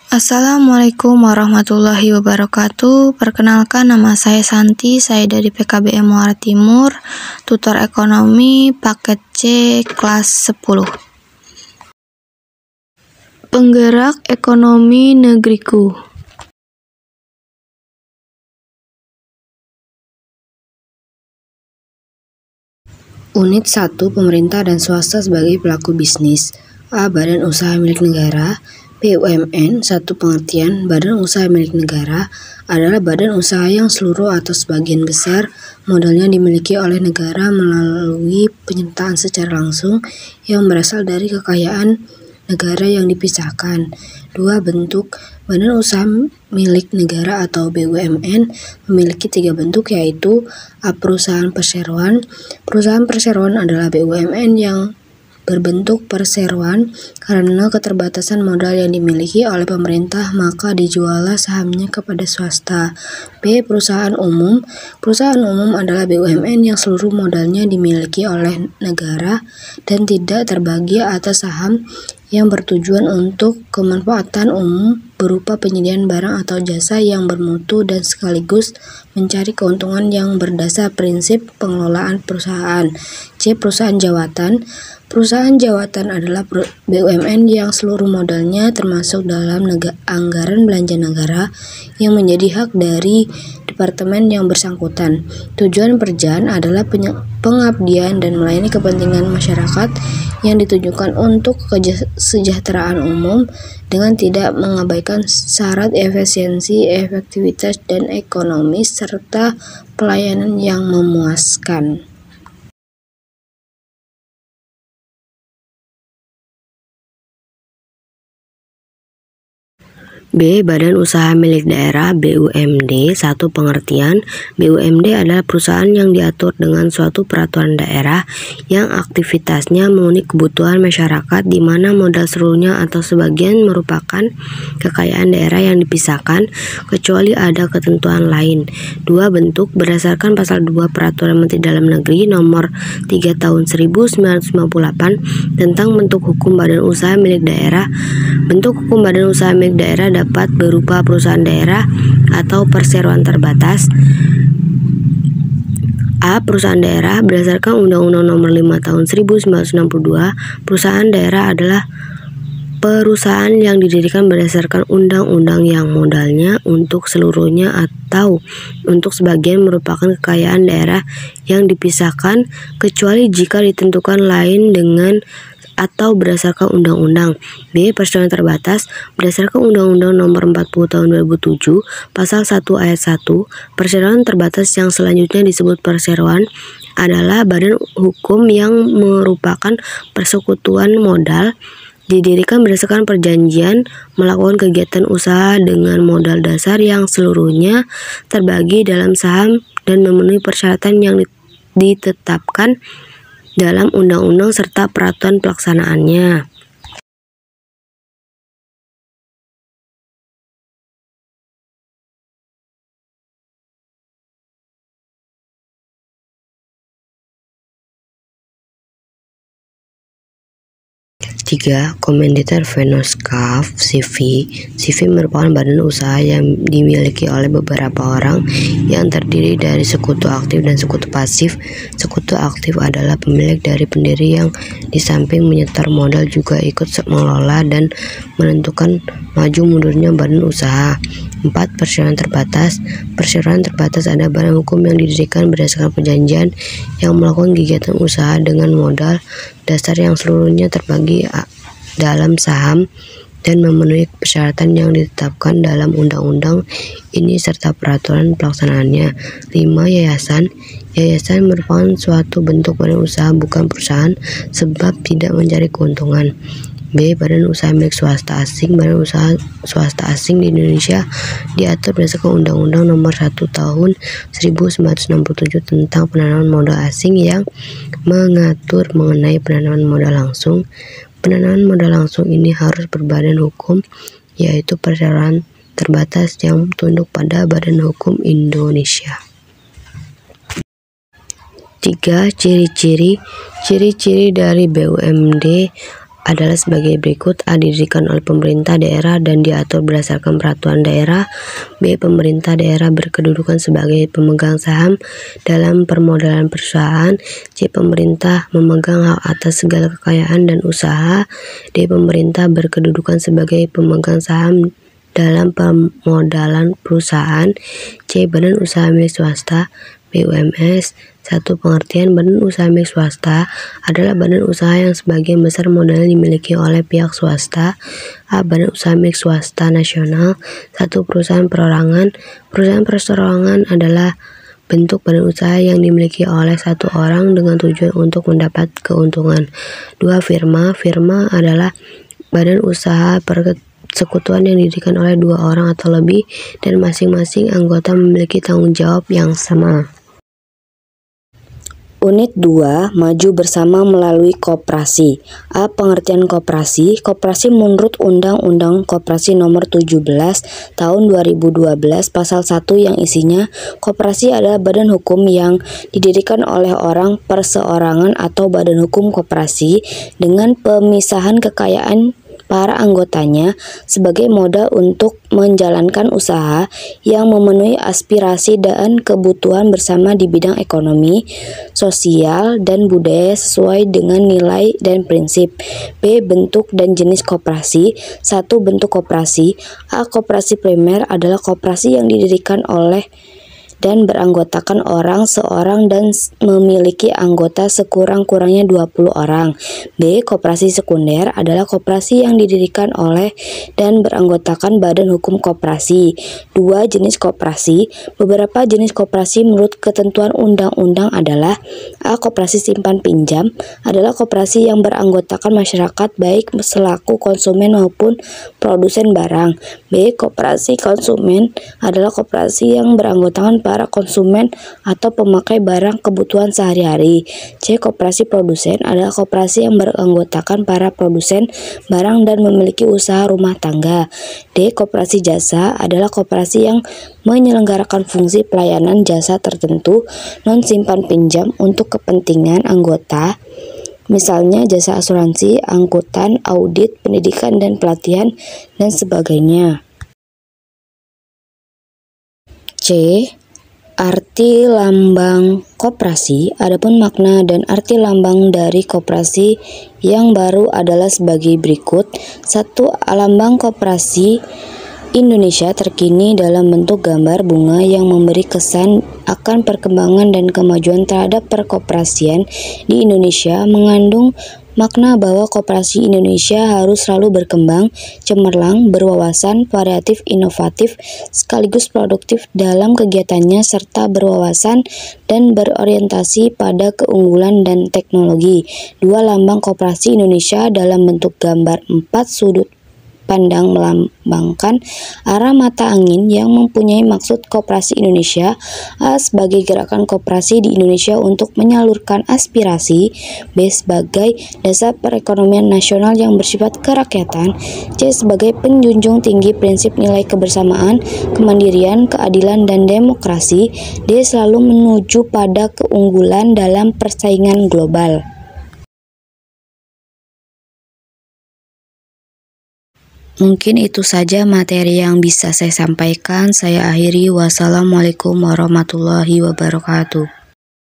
Assalamualaikum warahmatullahi wabarakatuh. Perkenalkan, nama saya Santi, saya dari PKBM Muara Timur, tutor ekonomi paket C kelas 10. Penggerak ekonomi negeriku. Unit 1, pemerintah dan swasta sebagai pelaku bisnis. A. Badan usaha milik negara. BUMN. Satu pengertian, badan usaha milik negara adalah badan usaha yang seluruh atau sebagian besar modalnya dimiliki oleh negara melalui penyertaan secara langsung yang berasal dari kekayaan negara yang dipisahkan. 2. Bentuk. Badan usaha milik negara atau BUMN memiliki 3 bentuk, yaitu A. Perusahaan perseroan. Perusahaan perseroan adalah BUMN yang berbentuk perseroan karena keterbatasan modal yang dimiliki oleh pemerintah, maka dijuallah sahamnya kepada swasta. B. Perusahaan umum. Perusahaan umum adalah BUMN yang seluruh modalnya dimiliki oleh negara dan tidak terbagi atas saham yang bertujuan untuk kemanfaatan umum berupa penyediaan barang atau jasa yang bermutu dan sekaligus mencari keuntungan yang berdasar prinsip pengelolaan perusahaan. C. Perusahaan jawatan. Perusahaan jawatan adalah BUMN yang seluruh modalnya termasuk dalam anggaran belanja negara yang menjadi hak dari departemen yang bersangkutan. Tujuan pekerjaan adalah pengabdian dan melayani kepentingan masyarakat yang ditujukan untuk kesejahteraan umum dengan tidak mengabaikan syarat efisiensi, efektivitas, dan ekonomis serta pelayanan yang memuaskan. B. Badan usaha milik daerah BUMD. Satu pengertian, BUMD adalah perusahaan yang diatur dengan suatu peraturan daerah yang aktivitasnya memenuhi kebutuhan masyarakat di mana modal seluruhnya atau sebagian merupakan kekayaan daerah yang dipisahkan kecuali ada ketentuan lain. 2. Bentuk. Berdasarkan pasal 2 Peraturan Menteri Dalam Negeri Nomor 3 Tahun 1958 tentang bentuk hukum badan usaha milik daerah. Bentuk hukum badan usaha milik daerah dapat berupa perusahaan daerah atau perseroan terbatas. A. Perusahaan daerah. Berdasarkan Undang-Undang Nomor 5 Tahun 1962, perusahaan daerah adalah perusahaan yang didirikan berdasarkan undang-undang yang modalnya untuk seluruhnya atau untuk sebagian merupakan kekayaan daerah yang dipisahkan kecuali jika ditentukan lain dengan atau berdasarkan undang-undang. B. Perseroan terbatas. Berdasarkan Undang-Undang Nomor 40 Tahun 2007 Pasal 1 Ayat 1, perseroan terbatas yang selanjutnya disebut perseroan adalah badan hukum yang merupakan persekutuan modal didirikan berdasarkan perjanjian melakukan kegiatan usaha dengan modal dasar yang seluruhnya terbagi dalam saham dan memenuhi persyaratan yang ditetapkan dalam undang-undang serta peraturan pelaksanaannya. Tiga, Komoditer Venoscaf CV. CV merupakan badan usaha yang dimiliki oleh beberapa orang yang terdiri dari sekutu aktif dan sekutu pasif. Sekutu aktif adalah pemilik dari pendiri yang di samping menyetor modal juga ikut mengelola dan menentukan maju mundurnya badan usaha. 4. Perseroan terbatas. Perseroan terbatas adalah badan hukum yang didirikan berdasarkan perjanjian yang melakukan kegiatan usaha dengan modal dasar yang seluruhnya terbagi dalam saham dan memenuhi persyaratan yang ditetapkan dalam undang-undang ini serta peraturan pelaksanaannya. 5. Yayasan. Yayasan merupakan suatu bentuk badan usaha bukan perusahaan sebab tidak mencari keuntungan. B. Badan usaha milik swasta asing. Badan usaha swasta asing di Indonesia diatur berdasarkan Undang-Undang Nomor 1 Tahun 1967 tentang penanaman modal asing yang mengatur mengenai penanaman modal langsung. Penanaman modal langsung ini harus berbadan hukum, yaitu perseroan terbatas yang tunduk pada Badan Hukum Indonesia. 3. Ciri-ciri dari BUMD adalah sebagai berikut. A. Didirikan oleh pemerintah daerah dan diatur berdasarkan peraturan daerah. B. Pemerintah daerah berkedudukan sebagai pemegang saham dalam permodalan perusahaan. C. Pemerintah memegang hak atas segala kekayaan dan usaha. D. Pemerintah berkedudukan sebagai pemegang saham dalam permodalan perusahaan. C. Badan usaha milik swasta BUMS. 1. Pengertian badan usaha milik swasta adalah badan usaha yang sebagian besar modalnya dimiliki oleh pihak swasta. A. Badan usaha milik swasta nasional. 1. Perusahaan perorangan. Perusahaan perorangan adalah bentuk badan usaha yang dimiliki oleh satu orang dengan tujuan untuk mendapat keuntungan. 2. Firma. Firma adalah badan usaha persekutuan yang didirikan oleh 2 orang atau lebih dan masing-masing anggota memiliki tanggung jawab yang sama. Unit 2, maju bersama melalui koperasi. A. Pengertian koperasi. Koperasi menurut Undang-Undang Koperasi Nomor 17 Tahun 2012 Pasal 1 yang isinya koperasi adalah badan hukum yang didirikan oleh orang perseorangan atau badan hukum koperasi dengan pemisahan kekayaan para anggotanya sebagai modal untuk menjalankan usaha yang memenuhi aspirasi dan kebutuhan bersama di bidang ekonomi, sosial, dan budaya sesuai dengan nilai dan prinsip. B. Bentuk dan jenis koperasi. 1. Bentuk koperasi. A. Koperasi primer adalah koperasi yang didirikan oleh dan beranggotakan seorang dan memiliki anggota sekurang-kurangnya 20 orang. B. Koperasi sekunder adalah koperasi yang didirikan oleh dan beranggotakan badan hukum koperasi. 2. Jenis koperasi. Beberapa jenis koperasi menurut ketentuan undang-undang adalah A. Koperasi simpan pinjam adalah koperasi yang beranggotakan masyarakat baik selaku konsumen maupun produsen barang. B. Koperasi konsumen adalah koperasi yang beranggotakan para konsumen atau pemakai barang kebutuhan sehari-hari. C. Koperasi produsen adalah koperasi yang beranggotakan para produsen barang dan memiliki usaha rumah tangga. D. Koperasi jasa adalah koperasi yang menyelenggarakan fungsi pelayanan jasa tertentu non simpan pinjam untuk kepentingan anggota, misalnya jasa asuransi, angkutan, audit, pendidikan dan pelatihan, dan sebagainya. C. Arti lambang koperasi. Adapun makna dan arti lambang dari koperasi yang baru adalah sebagai berikut. 1. Lambang koperasi Indonesia terkini dalam bentuk gambar bunga yang memberi kesan akan perkembangan dan kemajuan terhadap perkoperasian di Indonesia, mengandung makna bahwa koperasi Indonesia harus selalu berkembang, cemerlang, berwawasan, variatif, inovatif, sekaligus produktif dalam kegiatannya serta berwawasan dan berorientasi pada keunggulan dan teknologi. 2. Lambang koperasi Indonesia dalam bentuk gambar 4 sudut pandang melambangkan arah mata angin yang mempunyai maksud koperasi Indonesia. A. Sebagai gerakan koperasi di Indonesia untuk menyalurkan aspirasi. B. Sebagai dasar perekonomian nasional yang bersifat kerakyatan. C. Sebagai penjunjung tinggi prinsip nilai kebersamaan, kemandirian, keadilan, dan demokrasi. D. Selalu menuju pada keunggulan dalam persaingan global. Mungkin itu saja materi yang bisa saya sampaikan. Saya akhiri. Wassalamualaikum warahmatullahi wabarakatuh.